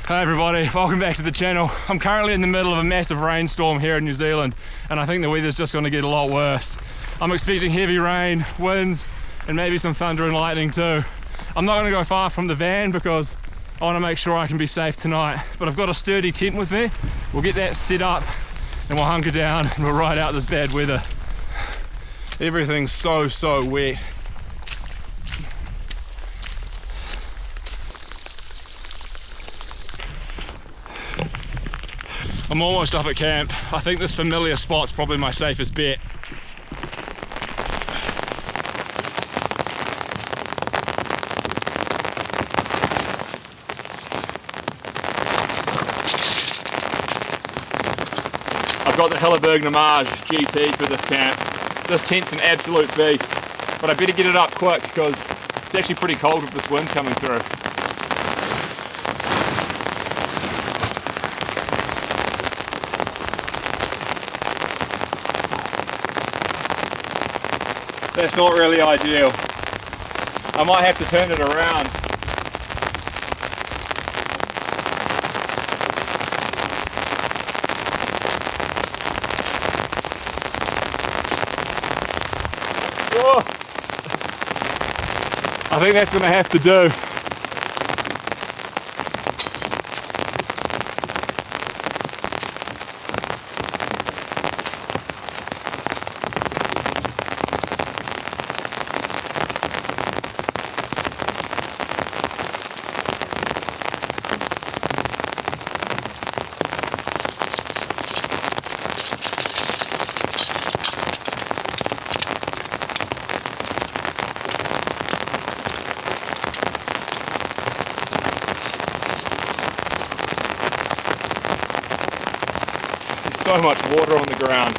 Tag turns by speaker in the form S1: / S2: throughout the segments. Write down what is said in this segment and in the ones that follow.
S1: Hi everybody, welcome back to the channel. I'm currently in the middle of a massive rainstorm here in New Zealand, and I think the weather's just going to get a lot worse. I'm expecting heavy rain, winds, and maybe some thunder and lightning too. I'm not going to go far from the van because I want to make sure I can be safe tonight, but I've got a sturdy tent with me. We'll get that set up and we'll hunker down and we'll ride out this bad weather. Everything's so wet. I'm almost up at camp. I think this familiar spot's probably my safest bet. I've got the Hilleberg Namage GT for this camp. This tent's an absolute beast, but I better get it up quick because it's actually pretty cold with this wind coming through. That's not really ideal. I might have to turn it around. Oh. I think that's going to have to do. So much water on the ground.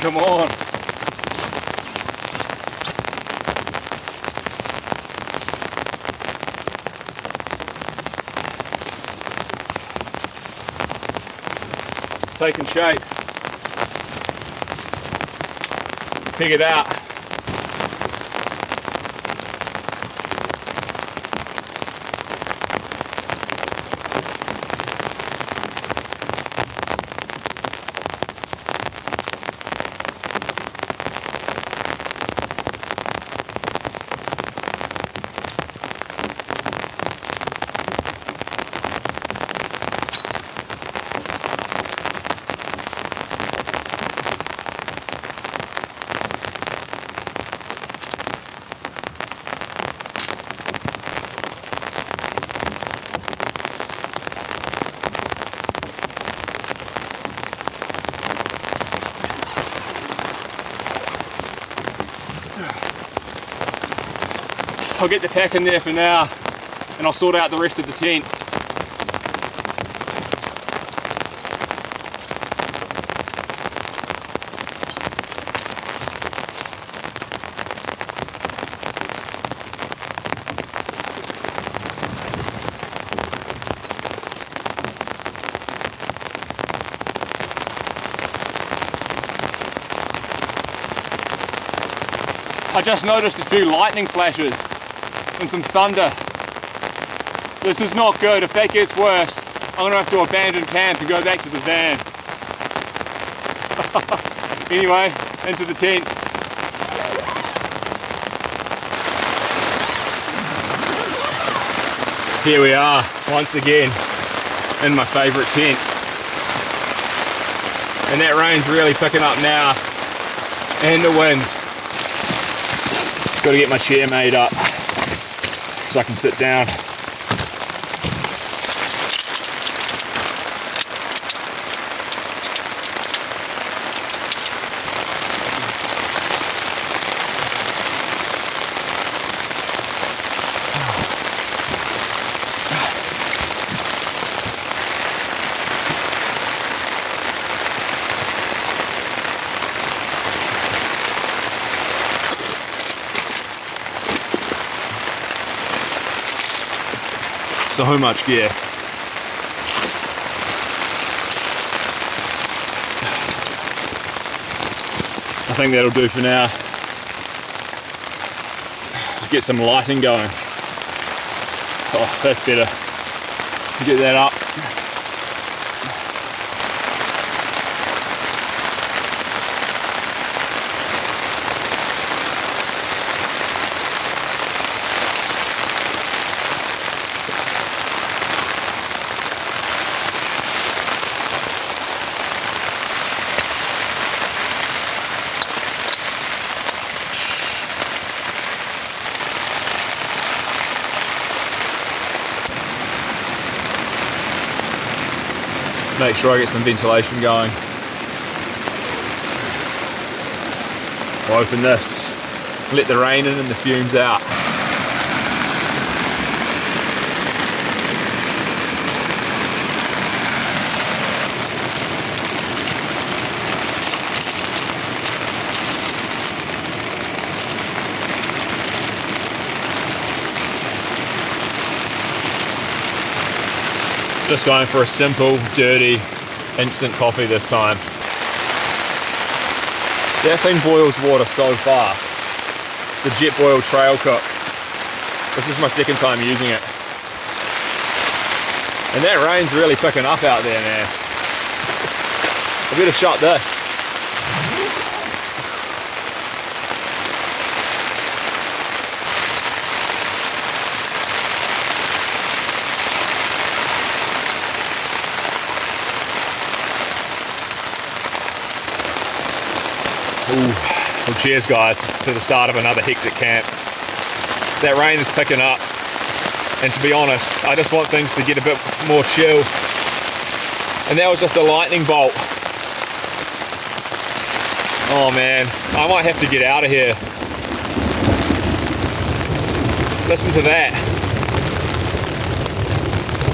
S1: Come on. It's taking shape. Pick it out. I'll get the pack in there for now and I'll sort out the rest of the tent. I just noticed a few lightning flashes and some thunder. This is not good. If that gets worse, I'm gonna have to abandon camp and go back to the van. Anyway, into the tent. Here we are, once again, in my favourite tent. And that rain's really picking up now, and the winds. Got to get my chair made up so I can sit down. So much gear. think that'll do for now. Just get some lighting going. Oh, that's better. Get that up. Make sure I get some ventilation going. I'll open this, let the rain in and the fumes out. Just going for a simple, dirty, instant coffee this time. That thing boils water so fast. The jet boil trail cook. This is my second time using it. And that rain's really picking up out there, man. I better shot this. Well, cheers guys to the start of another hectic camp. That rain is picking up, and to be honest, I just want things to get a bit more chill. And that was just a lightning bolt. Oh man, I might have to get out of here. Listen to that.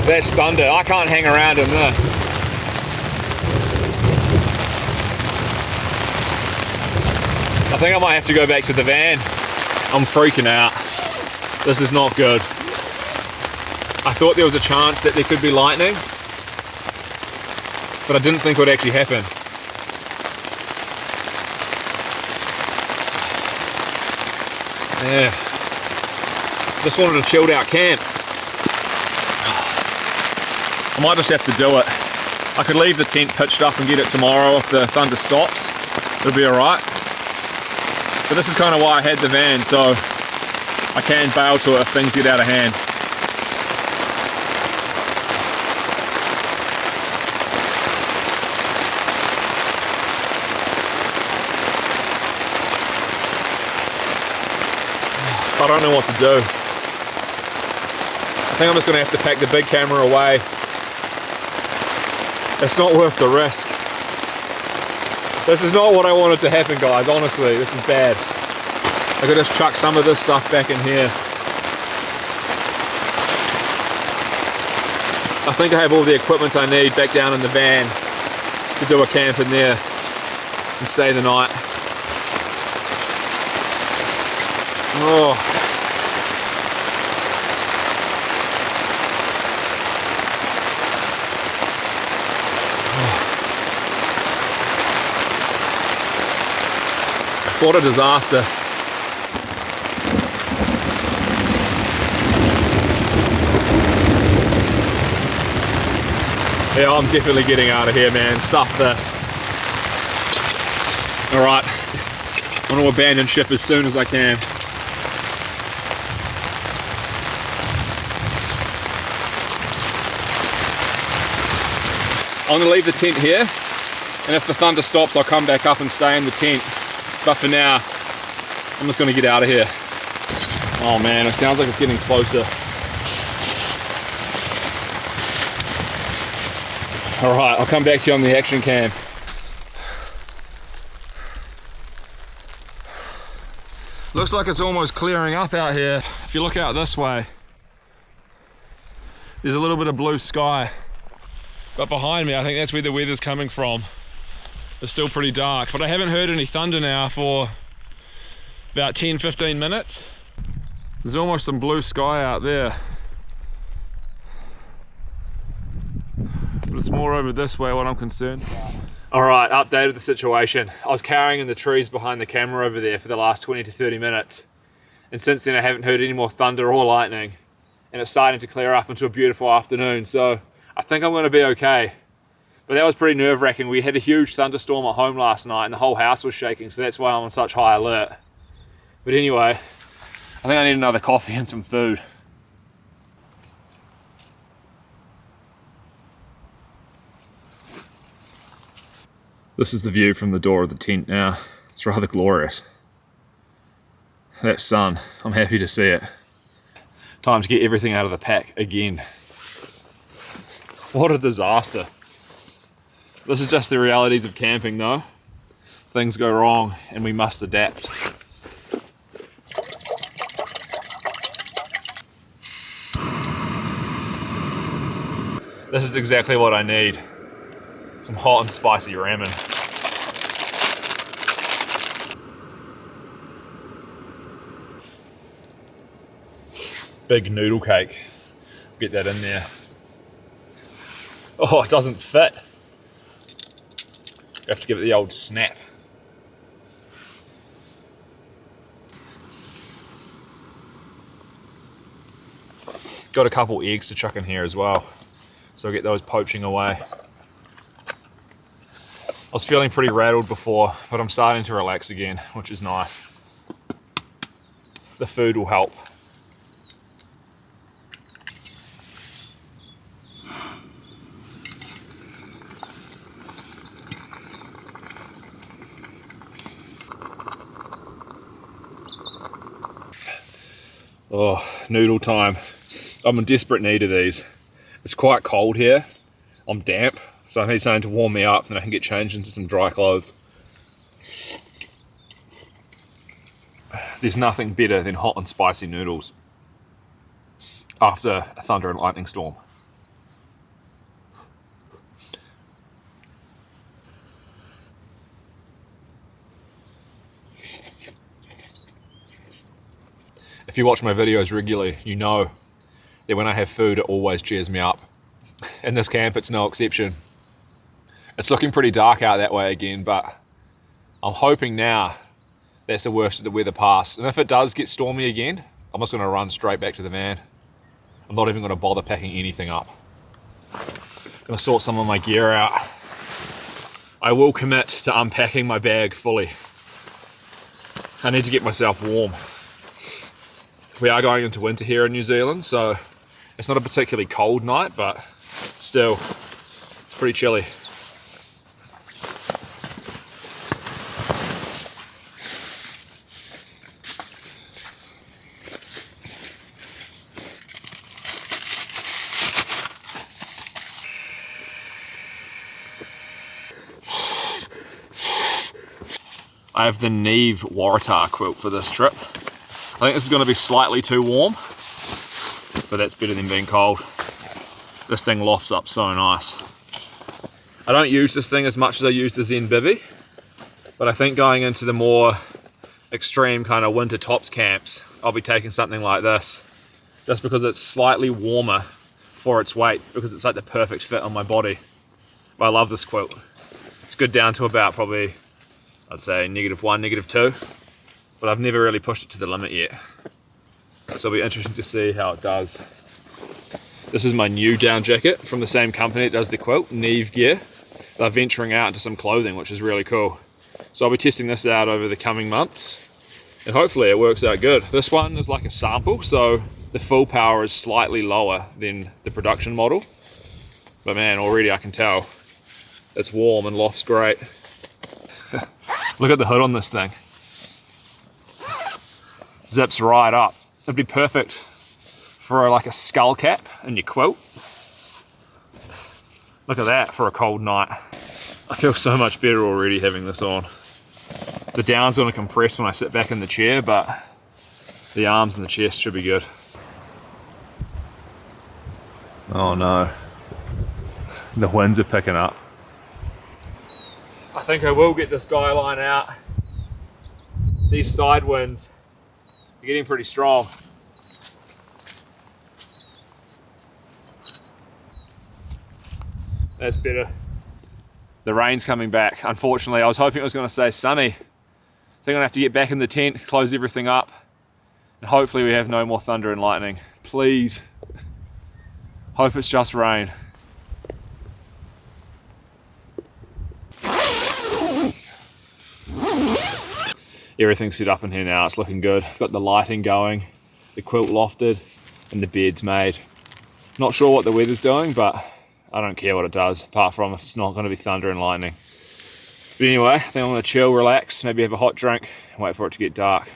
S1: That's thunder. I can't hang around in this. I think I might have to go back to the van. I'm freaking out. This is not good. I thought there was a chance that there could be lightning, but I didn't think it would actually happen. Yeah. Just wanted a chilled out camp. I might just have to do it. I could leave the tent pitched up and get it tomorrow if the thunder stops. It'll be alright. But this is kind of why I had the van, so I can bail to it if things get out of hand. I don't know what to do. I think I'm just going to have to pack the big camera away. It's not worth the risk. This is not what I wanted to happen, guys, honestly. This is bad. I could just chuck some of this stuff back in here. I think I have all the equipment I need back down in the van to do a camp in there and stay the night. Oh. What a disaster. Yeah, I'm definitely getting out of here, man. Stuff this. Alright. I want to abandon ship as soon as I can. I'm going to leave the tent here, and if the thunder stops, I'll come back up and stay in the tent. But for now, I'm just going to get out of here. Oh man, it sounds like it's getting closer. Alright, I'll come back to you on the action cam. Looks like it's almost clearing up out here. If you look out this way, there's a little bit of blue sky. But behind me, I think that's where the weather's coming from. It's still pretty dark, but I haven't heard any thunder now for about 10-15 minutes. There's almost some blue sky out there. But it's more over this way what I'm concerned about. Alright, update of the situation. I was cowering in the trees behind the camera over there for the last 20 to 30 minutes. And since then I haven't heard any more thunder or lightning. And it's starting to clear up into a beautiful afternoon, so I think I'm going to be okay. But that was pretty nerve-wracking. We had a huge thunderstorm at home last night and the whole house was shaking, so that's why I'm on such high alert. But anyway, I think I need another coffee and some food. This is the view from the door of the tent now. It's rather glorious. That sun, I'm happy to see it. Time to get everything out of the pack again. What a disaster. This is just the realities of camping though. Things go wrong and we must adapt. This is exactly what I need. Some hot and spicy ramen. Big noodle cake. Get that in there. Oh, it doesn't fit. You have to give it the old snap. Got a couple eggs to chuck in here as well, so I'll get those poaching away. I was feeling pretty rattled before, but I'm starting to relax again, which is nice. The food will help. Oh, noodle time. I'm in desperate need of these. It's quite cold here. I'm damp, so I need something to warm me up and I can get changed into some dry clothes. There's nothing better than hot and spicy noodles after a thunder and lightning storm. If you watch my videos regularly, you know that when I have food, it always cheers me up. In this camp, it's no exception. It's looking pretty dark out that way again, but I'm hoping now that's the worst of the weather past. And if it does get stormy again, I'm just going to run straight back to the van. I'm not even going to bother packing anything up. I'm going to sort some of my gear out. I will commit to unpacking my bag fully. I need to get myself warm. We are going into winter here in New Zealand, so it's not a particularly cold night, but still, it's pretty chilly. I have the Neve Gear quilt for this trip. I think this is going to be slightly too warm, but that's better than being cold. This thing lofts up so nice. I don't use this thing as much as I use the Zen Bivy, but I think going into the more extreme kind of winter tops camps, I'll be taking something like this, just because it's slightly warmer for its weight, because it's like the perfect fit on my body. But I love this quilt. It's good down to about probably, I'd say -1, -2. But I've never really pushed it to the limit yet. So it'll be interesting to see how it does. This is my new down jacket from the same company that does the quilt, Neve Gear. They're venturing out into some clothing, which is really cool. So I'll be testing this out over the coming months, and hopefully it works out good. This one is like a sample, so the full power is slightly lower than the production model. But man, already I can tell it's warm and lofts great. Look at the hood on this thing. Zips right up. It'd be perfect for like a skull cap in your quilt. Look at that for a cold night. I feel so much better already having this on. The down's gonna compress when I sit back in the chair, but the arms and the chest should be good. Oh no. The winds are picking up. I think I will get this guy line out. These side winds are getting pretty strong. That's better. The rain's coming back. Unfortunately, I was hoping it was going to stay sunny. I think I'm going to have to get back in the tent, close everything up, and hopefully we have no more thunder and lightning. Please. Hope it's just rain. Everything's set up in here now, it's looking good. Got the lighting going, the quilt lofted, and the bed's made. Not sure what the weather's doing, but I don't care what it does, apart from if it's not going to be thunder and lightning. But anyway, I think I'm going to chill, relax, maybe have a hot drink, and wait for it to get dark.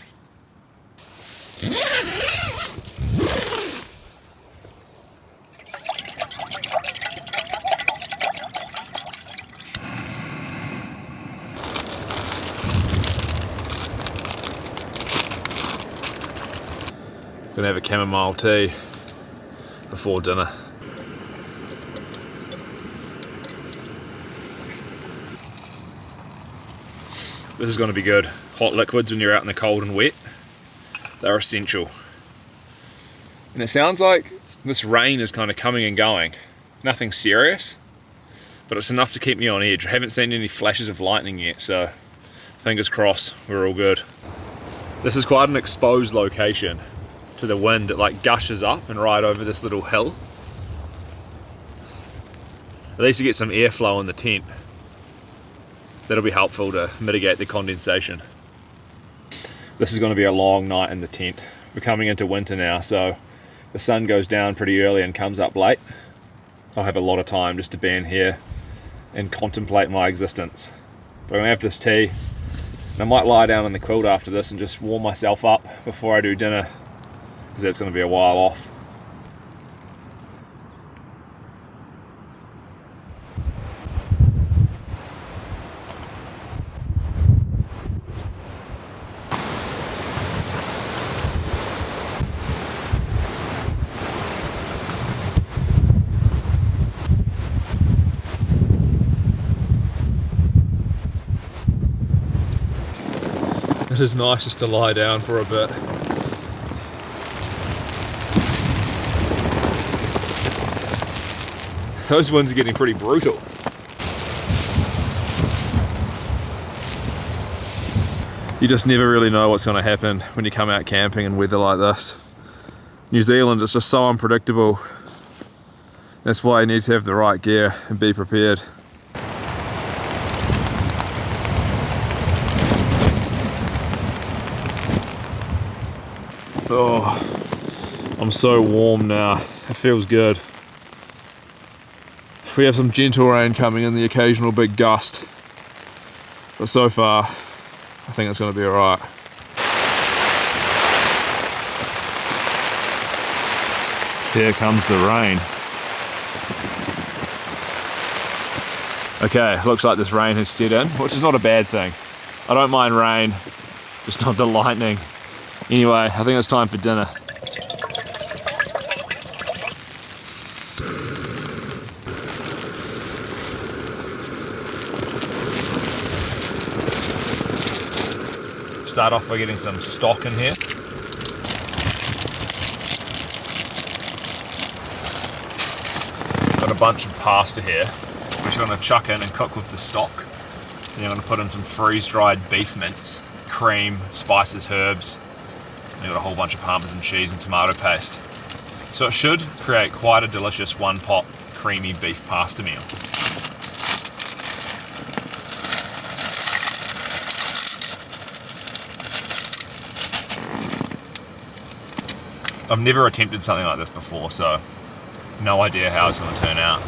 S1: Gonna have a chamomile tea before dinner. This is going to be good. Hot liquids when you're out in the cold and wet, they're essential. And it sounds like this rain is kind of coming and going. Nothing serious, but it's enough to keep me on edge. I haven't seen any flashes of lightning yet, so fingers crossed, we're all good. This is quite an exposed location to the wind. It like gushes up and right over this little hill. At least you get some airflow in the tent. That'll be helpful to mitigate the condensation. This is going to be a long night in the tent. We're coming into winter now, so the sun goes down pretty early and comes up late. I'll have a lot of time just to be in here and contemplate my existence. But I'm going to have this tea, and I might lie down in the quilt after this and just warm myself up before I do dinner, because that's going to be a while off. It is nice just to lie down for a bit. Those winds are getting pretty brutal. You just never really know what's going to happen when you come out camping in weather like this. New Zealand is just so unpredictable. That's why you need to have the right gear and be prepared. Oh, I'm so warm now. It feels good. We have some gentle rain coming and the occasional big gust, but so far I think it's going to be alright. Here comes the rain. Okay, looks like this rain has set in, which is not a bad thing. I don't mind rain, just not the lightning. Anyway, I think it's time for dinner. Start off by getting some stock in here. Got a bunch of pasta here, which I'm going to chuck in and cook with the stock. Then I'm going to put in some freeze-dried beef mince, cream, spices, herbs. I've got a whole bunch of parmesan cheese and tomato paste. So it should create quite a delicious one-pot creamy beef pasta meal. I've never attempted something like this before, so no idea how it's going to turn out.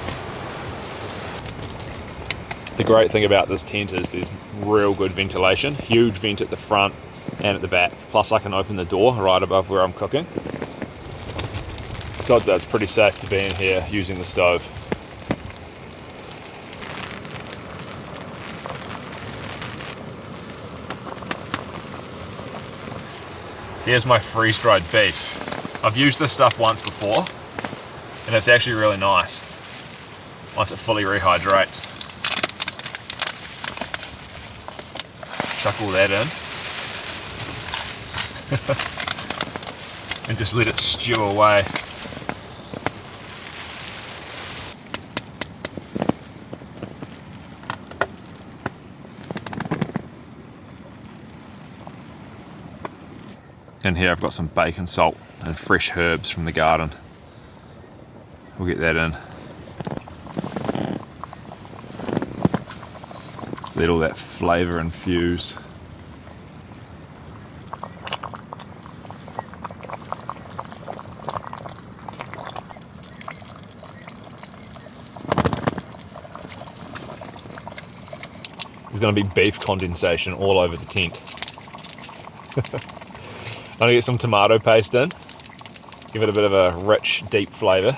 S1: The great thing about this tent is there's real good ventilation, huge vent at the front and at the back. Plus I can open the door right above where I'm cooking. Besides that, it's pretty safe to be in here using the stove. Here's my freeze-dried beef. I've used this stuff once before, and it's actually really nice once it fully rehydrates. Chuck all that in. And just let it stew away.
S2: In here I've got some bacon salt and fresh herbs from the garden. We'll get that in. Let all that flavour infuse. There's going to be beef condensation all over the tent. I'm going to get some tomato paste in, give it a bit of a rich, deep flavour,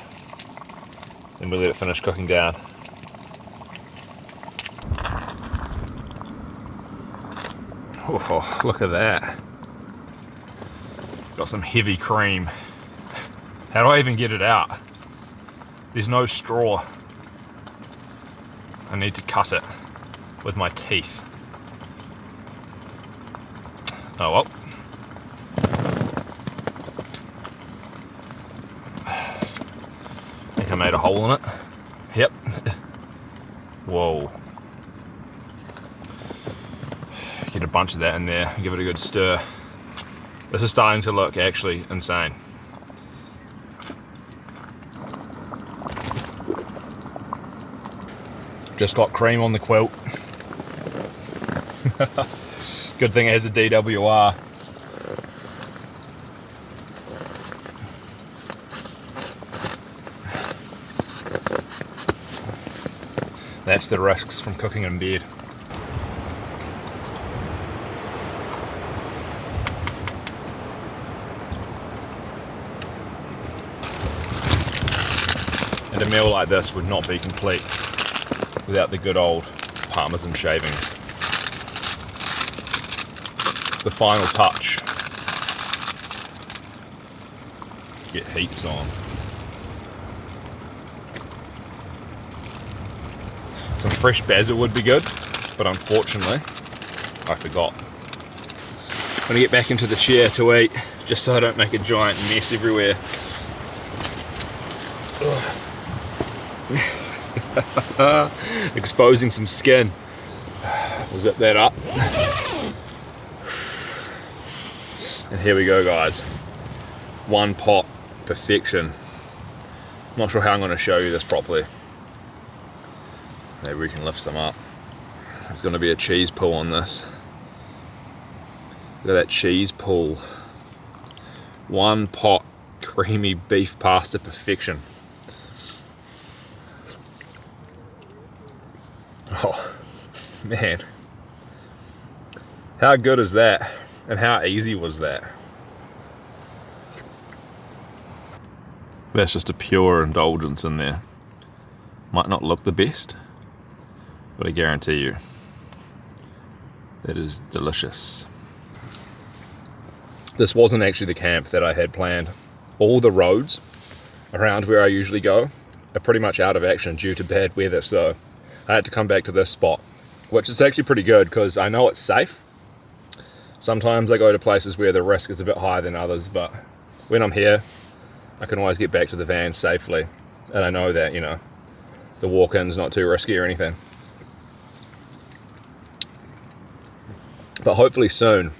S2: and we'll let it finish cooking down. Oh, look at that. Got some heavy cream. How do I even get it out? There's no straw. I need to cut it with my teeth. Oh well. I think I made a hole in it. Yep. Whoa. Get a bunch of that in there and give it a good stir. This is starting to look actually insane. Just got cream on the quilt. Good thing it has a DWR. That's the risks from cooking in bed. And a meal like this would not be complete without the good old Parmesan shavings. The final touch. Get heaps on. Some fresh basil would be good, but unfortunately, I forgot. I'm gonna get back into the chair to eat, just so I don't make a giant mess everywhere. Exposing some skin. We'll zip that up. And here we go, guys. One pot, perfection. Not sure how I'm going to show you this properly. Maybe we can lift some up. There's going to be a cheese pull on this. Look at that cheese pull. One pot, creamy beef pasta, perfection. Oh, man. How good is that? And how easy was that? That's just a pure indulgence in there. Might not look the best, but I guarantee you, that is delicious. This wasn't actually the camp that I had planned. All the roads around where I usually go are pretty much out of action due to bad weather, so I had to come back to this spot, which is actually pretty good because I know it's safe. Sometimes I go to places where the risk is a bit higher than others, but when I'm here, I can always get back to the van safely. And I know that, you know, the walk-in's not too risky or anything. But hopefully soon,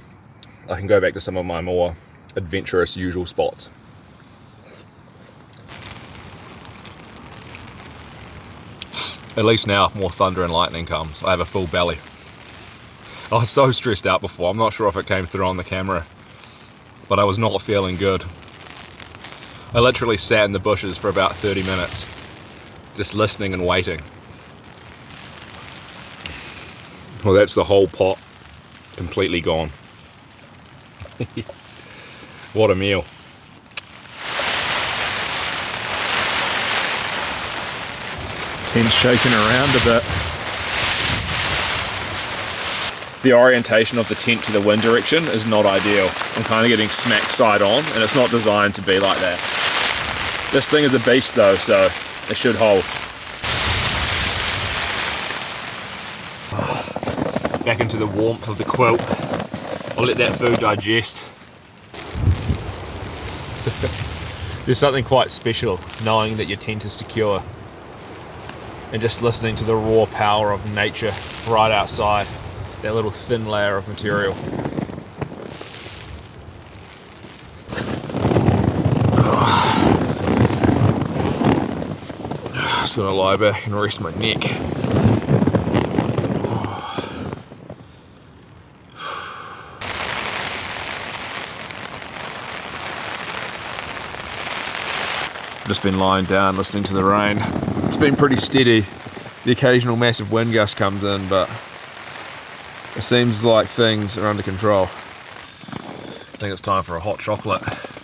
S2: I can go back to some of my more adventurous usual spots. At least now, if more thunder and lightning comes, I have a full belly. I was so stressed out before, I'm not sure if it came through on the camera, but I was not feeling good. I literally sat in the bushes for about 30 minutes, just listening and waiting. Well, that's the whole pot, completely gone. What a meal. Tent's shaking around a bit. The orientation of the tent to the wind direction is not ideal. I'm kind of getting smack side on, and it's not designed to be like that. This thing is a beast though, so it should hold. Back into the warmth of the quilt. I'll let that food digest. There's something quite special knowing that your tent is secure and just listening to the raw power of nature right outside. That little thin layer of material. just gonna lie back and rest my neck. Just been lying down listening to the rain. It's been pretty steady. The occasional massive wind gust comes in, but it seems like things are under control. I think it's time for a hot chocolate.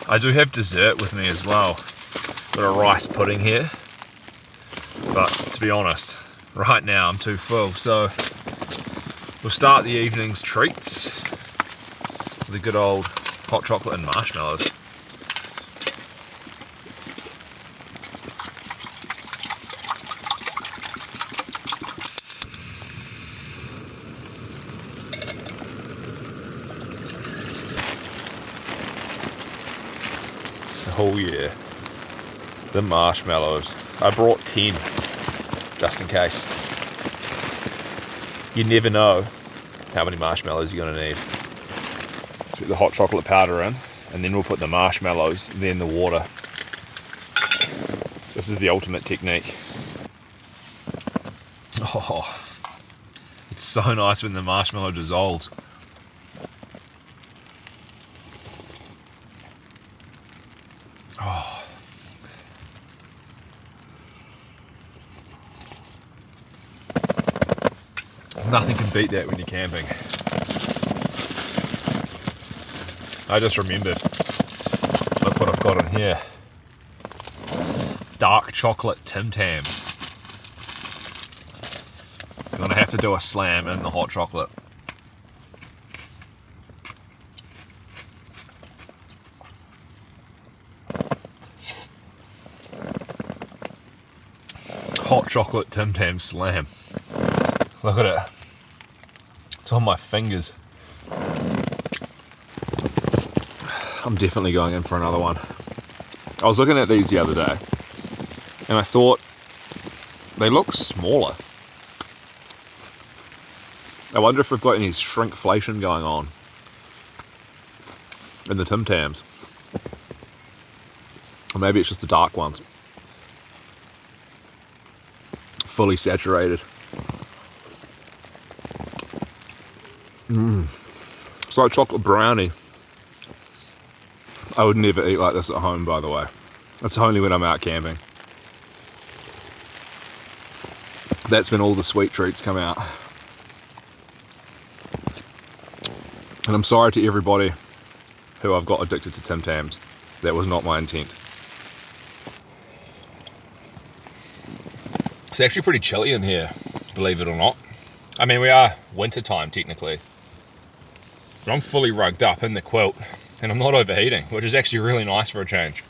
S2: I do have dessert with me as well. Got a rice pudding here. But to be honest, right now I'm too full, so we'll start the evening's treats with a good old hot chocolate and marshmallows. Oh yeah, the marshmallows. I brought 10, just in case. You never know how many marshmallows you're gonna need. Let's put the hot chocolate powder in, and then we'll put the marshmallows, then the water. This is the ultimate technique. Oh, it's so nice when the marshmallow dissolves. Nothing can beat that when you're camping. I just remembered. Look what I've got in here. Dark chocolate Tim Tams. I'm gonna have to do a slam in the hot chocolate. Hot chocolate Tim Tam slam. Look at it. It's on my fingers. I'm definitely going in for another one. I was looking at these the other day and I thought they look smaller. I wonder if we've got any shrinkflation going on in the Tim Tams. Or maybe it's just the dark ones. Fully saturated. It's like chocolate brownie. I would never eat like this at home, by the way. It's only when I'm out camping. That's when all the sweet treats come out. And I'm sorry to everybody who I've got addicted to Tim Tams. That was not my intent. It's actually pretty chilly in here, believe it or not. I mean, we are winter time technically. But I'm fully rugged up in the quilt and I'm not overheating, which is actually really nice for a change.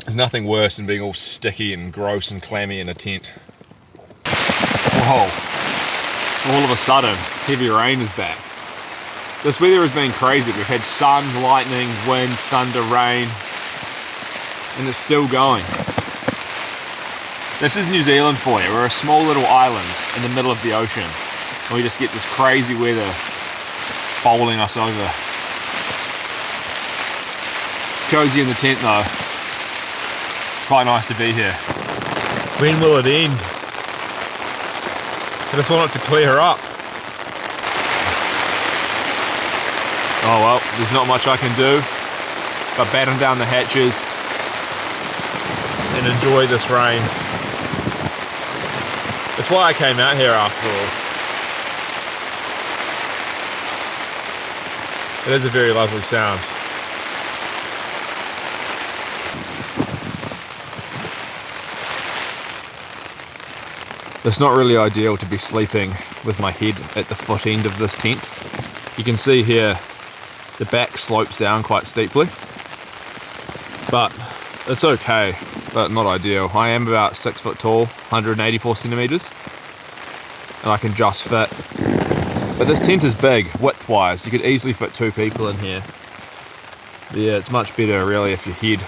S2: There's nothing worse than being all sticky and gross and clammy in a tent. Whoa. All of a sudden, heavy rain is back. This weather has been crazy. We've had sun, lightning, wind, thunder, rain, and it's still going. This is New Zealand for you. We're a small little island in the middle of the ocean. And we just get this crazy weather bowling us over. It's cozy in the tent though. It's quite nice to be here. When will it end? I just want it to clear up. Oh well, there's not much I can do but batten down the hatches and enjoy this rain. That's why I came out here after all. It is a very lovely sound. It's not really ideal to be sleeping with my head at the foot end of this tent. You can see here the back slopes down quite steeply, but it's okay, but not ideal. I am about 6 foot tall, 184 centimeters, and I can just fit. But this tent is big, width-wise. You could easily fit 2 people in here. But yeah, it's much better really if your head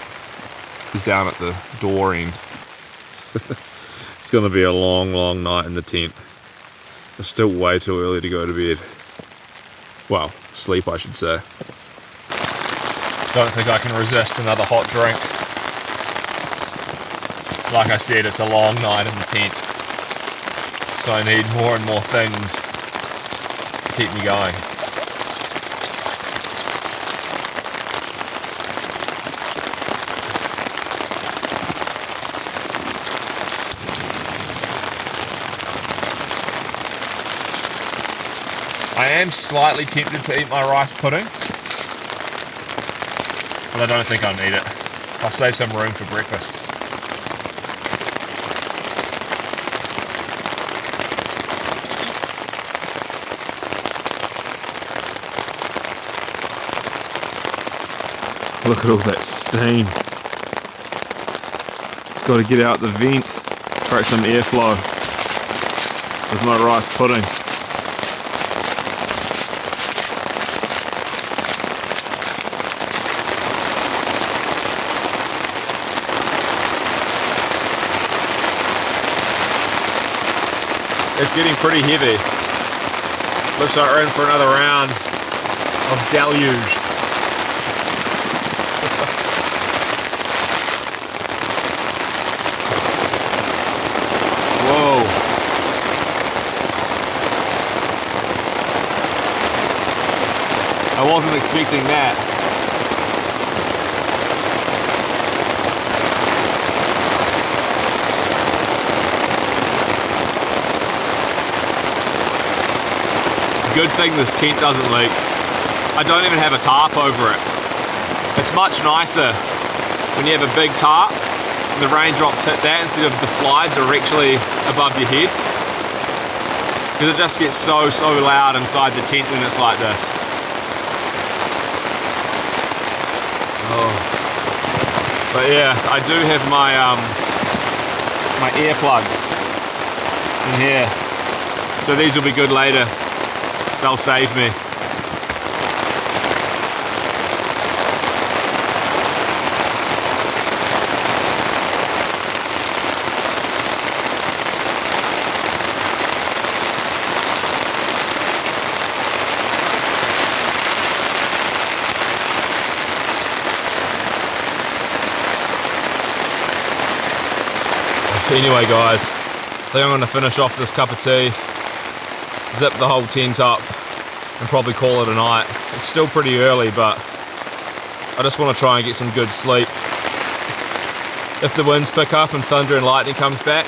S2: is down at the door end. It's gonna be a long, long night in the tent. It's still way too early to go to bed. Well, sleep I should say. Don't think I can resist another hot drink. Like I said, it's a long night in the tent, so I need more and more things to keep me going. I am slightly tempted to eat my rice pudding, but I don't think I'll need it. I'll save some room for breakfast.
S1: Look at all that steam. It's got to get out the vent, create some airflow with my rice pudding.
S2: It's getting pretty heavy. Looks like we're in for another round of deluge. Whoa. I wasn't expecting that. Good thing this tent doesn't leak. I don't even have a tarp over it. It's much nicer when you have a big tarp and the raindrops hit that instead of the fly directly above your head. Because it just gets so loud inside the tent when it's like this. Oh. But yeah, I do have my my earplugs in here. So these will be good later. They'll save me. Anyway guys, I think I'm going to finish off this cup of tea, zip the whole tent up and probably call it a night. It's still pretty early, but I just want to try and get some good sleep. If the winds pick up and thunder and lightning comes back,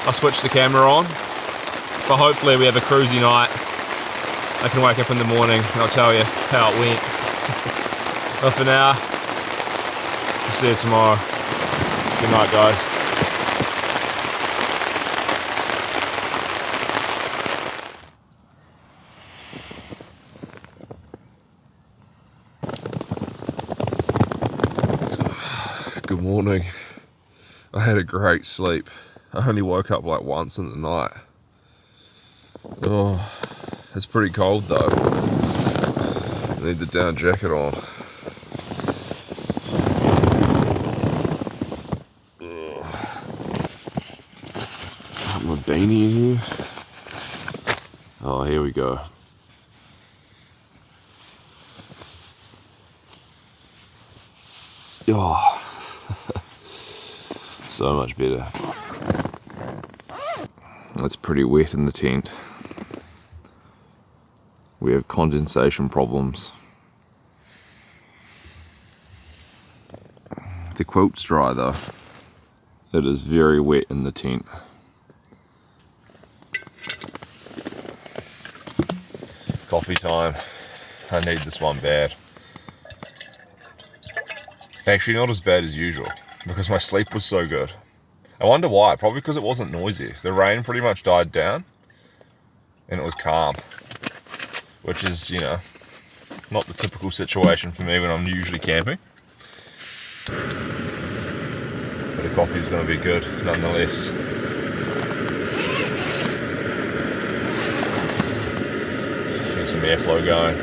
S2: I'll switch the camera on, but hopefully we have a cruisy night. I can wake up in the morning and I'll tell you how it went. But for now, I'll see you tomorrow. Good night guys. Good morning. I had a great sleep. I only woke up like once in the night. Oh, it's pretty cold though. I need the down jacket on. Put my beanie in here. Oh, here we go. Oh. So much better. It's pretty wet in the tent. We have condensation problems. The quilt's dry though. It is very wet in the tent. Coffee time. I need this one bad. Actually not as bad as usual, because my sleep was so good. I wonder why. Probably because it wasn't noisy. The rain pretty much died down and it was calm, which is, you know, not the typical situation for me when I'm usually camping. But the coffee is going to be good nonetheless. Get some airflow going.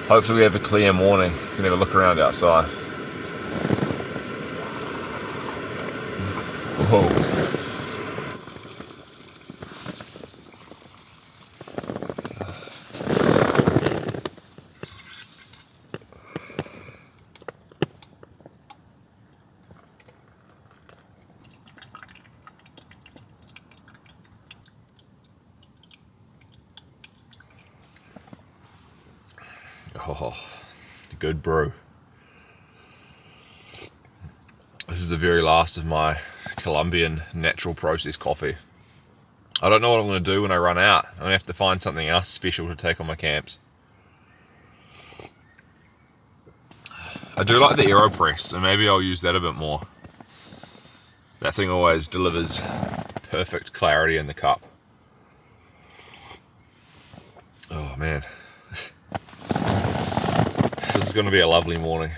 S2: Hopefully we have a clear morning. We can have a look around outside. Whoa. Oh, good brew. This is the very last of my Colombian natural process coffee. I don't know what I'm going to do when I run out. I'm going to have to find something else special to take on my camps. I do like the AeroPress, so maybe I'll use that a bit more. That thing always delivers perfect clarity in the cup. Oh man. This is going to be a lovely morning.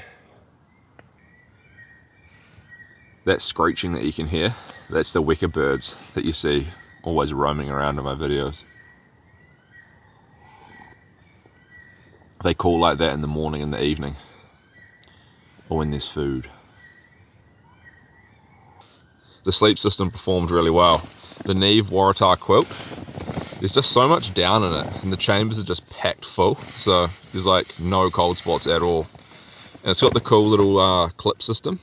S2: That screeching that you can hear, that's the wicker birds that you see always roaming around in my videos. They call like that in the morning and the evening, or when there's food. The sleep system performed really well. The Neve Waratah quilt, there's just so much down in it, and the chambers are just packed full, so there's like no cold spots at all. And it's got the cool little clip system.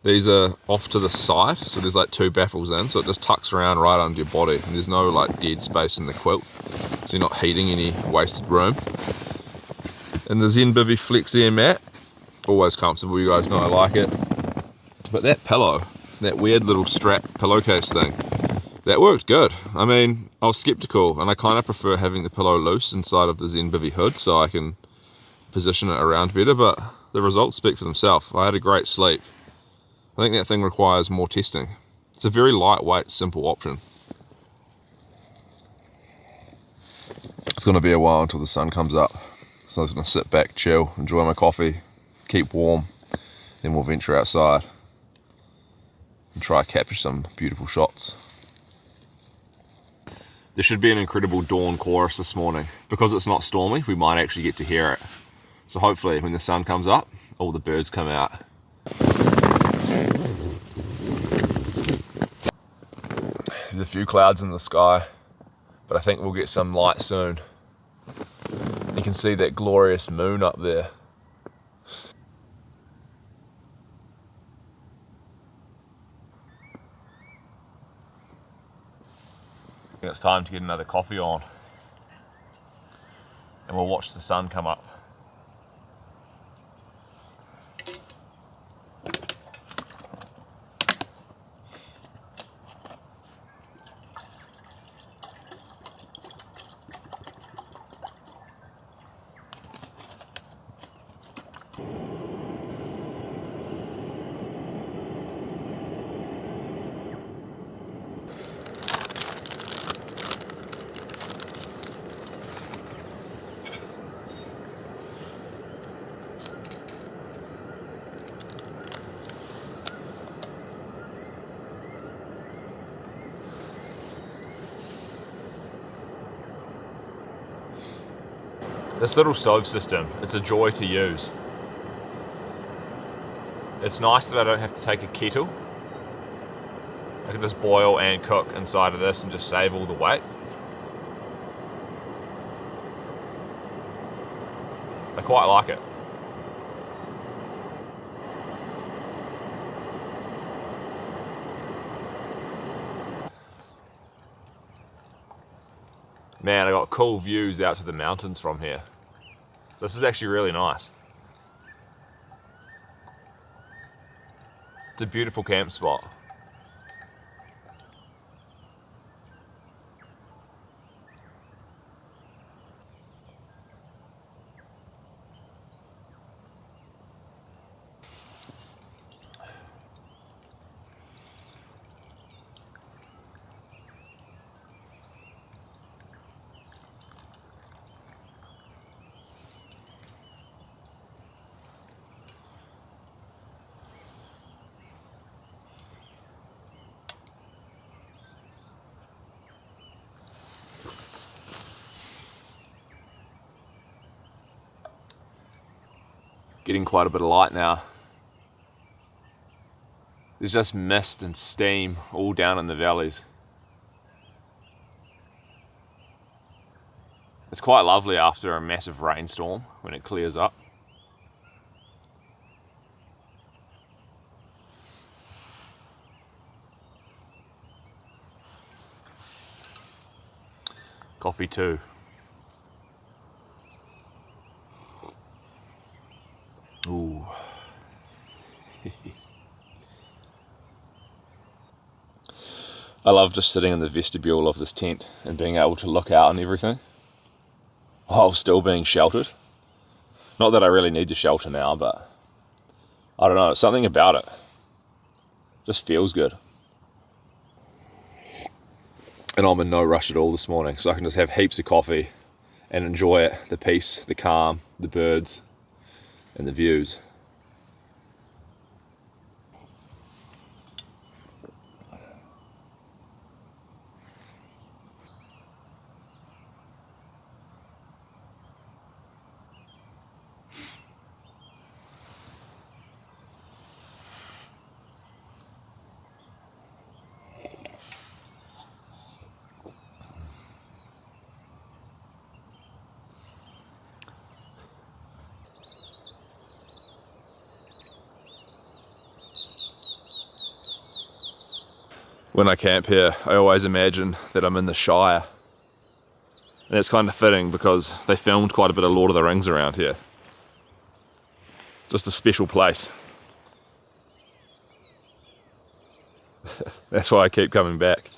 S2: These are off to the side, so there's like 2 baffles in, so it just tucks around right under your body, and there's no like dead space in the quilt, so you're not heating any wasted room. And the ZenBivy Flex Air mat, always comfortable, you guys know I like it. But that pillow, that weird little strap pillowcase thing, that worked good. I mean, I was skeptical, and I kind of prefer having the pillow loose inside of the ZenBivy hood so I can position it around better, but the results speak for themselves. I had a great sleep. I think that thing requires more testing. It's a very lightweight, simple option. It's going to be a while until the sun comes up, so I'm just going to sit back, chill, enjoy my coffee, keep warm, then we'll venture outside and try to capture some beautiful shots. There should be an incredible dawn chorus this morning. Because it's not stormy, we might actually get to hear it. So hopefully when the sun comes up, all the birds come out. There's a few clouds in the sky, but I think we'll get some light soon. You can see that glorious moon up there. And it's time to get another coffee on, and we'll watch the sun come up. This little stove system, it's a joy to use. It's nice that I don't have to take a kettle. I can just boil and cook inside of this and just save all the weight. I quite like it. Man, I got cool views out to the mountains from here. This is actually really nice. It's a beautiful camp spot. Getting quite a bit of light now. There's just mist and steam all down in the valleys. It's quite lovely after a massive rainstorm when it clears up. Coffee too. I love just sitting in the vestibule of this tent and being able to look out and everything while still being sheltered. Not that I really need the shelter now, but I don't know, something about it just feels good. And I'm in no rush at all this morning, so I can just have heaps of coffee and enjoy it, the peace, the calm, the birds, and the views. When I camp here, I always imagine that I'm in the Shire. And it's kind of fitting because they filmed quite a bit of Lord of the Rings around here. Just a special place. That's why I keep coming back.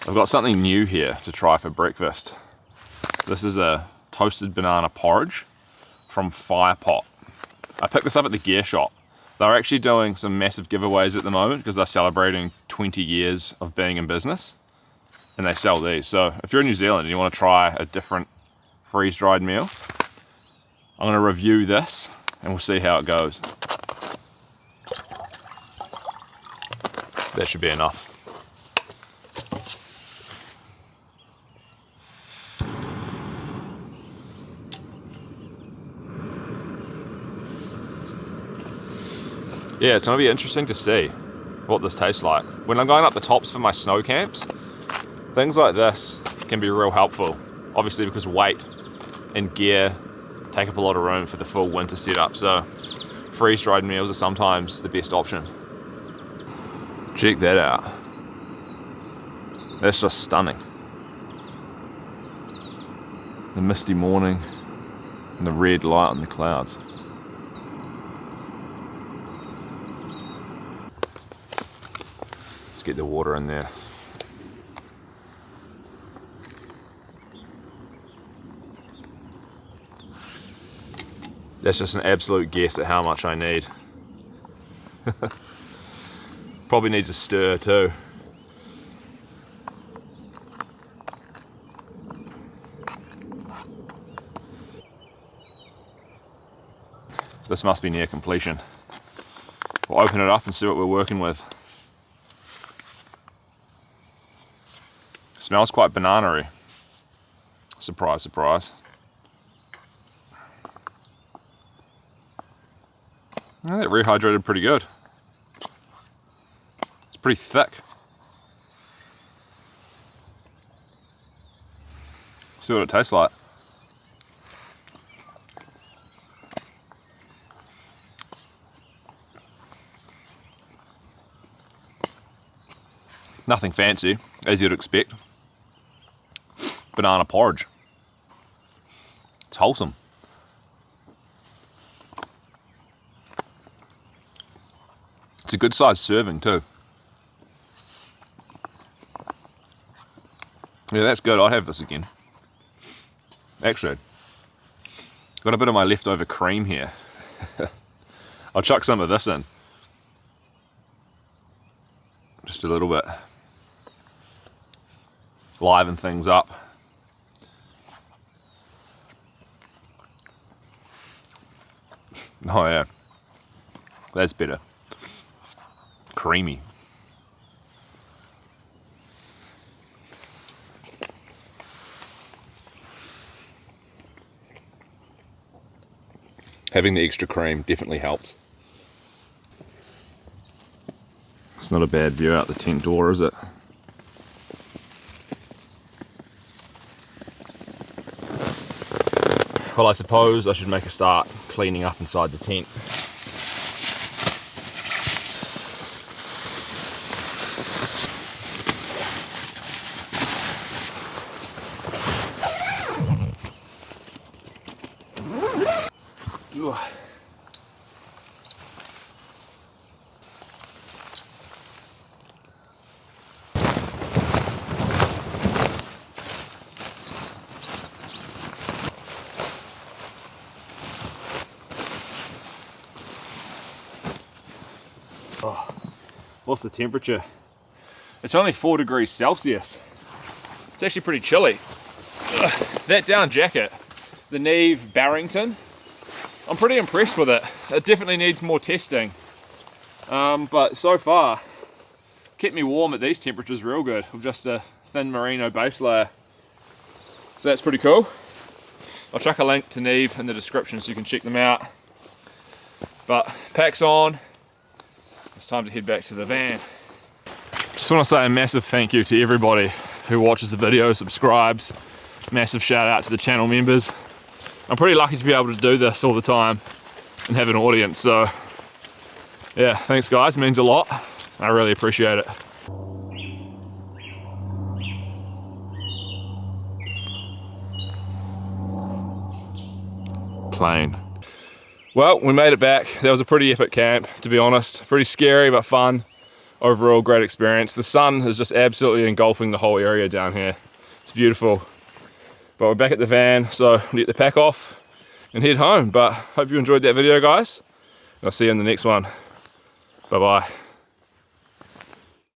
S2: I've got something new here to try for breakfast. This is a toasted banana porridge from Firepot. I picked this up at the gear shop. They're actually doing some massive giveaways at the moment because they're celebrating 20 years of being in business, and they sell these. So if you're in New Zealand and you want to try a different freeze-dried meal, I'm going to review this and we'll see how it goes. That should be enough. Yeah, it's going to be interesting to see what this tastes like. When I'm going up the tops for my snow camps, things like this can be real helpful. Obviously because weight and gear take up a lot of room for the full winter setup, so freeze-dried meals are sometimes the best option. Check that out. That's just stunning. The misty morning and the red light on the clouds. Get the water in there. That's just an absolute guess at how much I need. Probably needs a stir too. This must be near completion. We'll open it up and see what we're working with. Smells quite banana-y. Surprise, surprise. Oh, that rehydrated pretty good. It's pretty thick. See what it tastes like. Nothing fancy, as you'd expect. Banana porridge. It's wholesome. It's a good sized serving too. Yeah, that's good. I'd have this again. Actually, got a bit of my leftover cream here. I'll chuck some of this in. Just a little bit. Liven things up. Oh yeah, that's better. Creamy. Having the extra cream definitely helps. It's not a bad view out the tent door, is it? Well, I suppose I should make a start cleaning up inside the tent.
S1: What's the temperature? It's only 4 degrees Celsius. It's actually pretty chilly. That down jacket, the Neve Barrington, I'm pretty impressed with it. It definitely needs more testing. But so far, kept me warm at these temperatures real good with just a thin merino base layer. So that's pretty cool. I'll chuck a link to Neve in the description so you can check them out. But pack's on. It's time to head back to the van. Just want to say a massive thank you to everybody who watches the video, subscribes. Massive shout out to the channel members. I'm pretty lucky to be able to do this all the time and have an audience, so yeah, thanks guys, it means a lot. I really appreciate it. Plane. Well, we made it back. That was a pretty epic camp, to be honest. Pretty scary, but fun. Overall, great experience. The sun is just absolutely engulfing the whole area down here. It's beautiful. But we're back at the van, so we'll get the pack off and head home. But hope you enjoyed that video, guys. I'll see you in the next one. Bye-bye.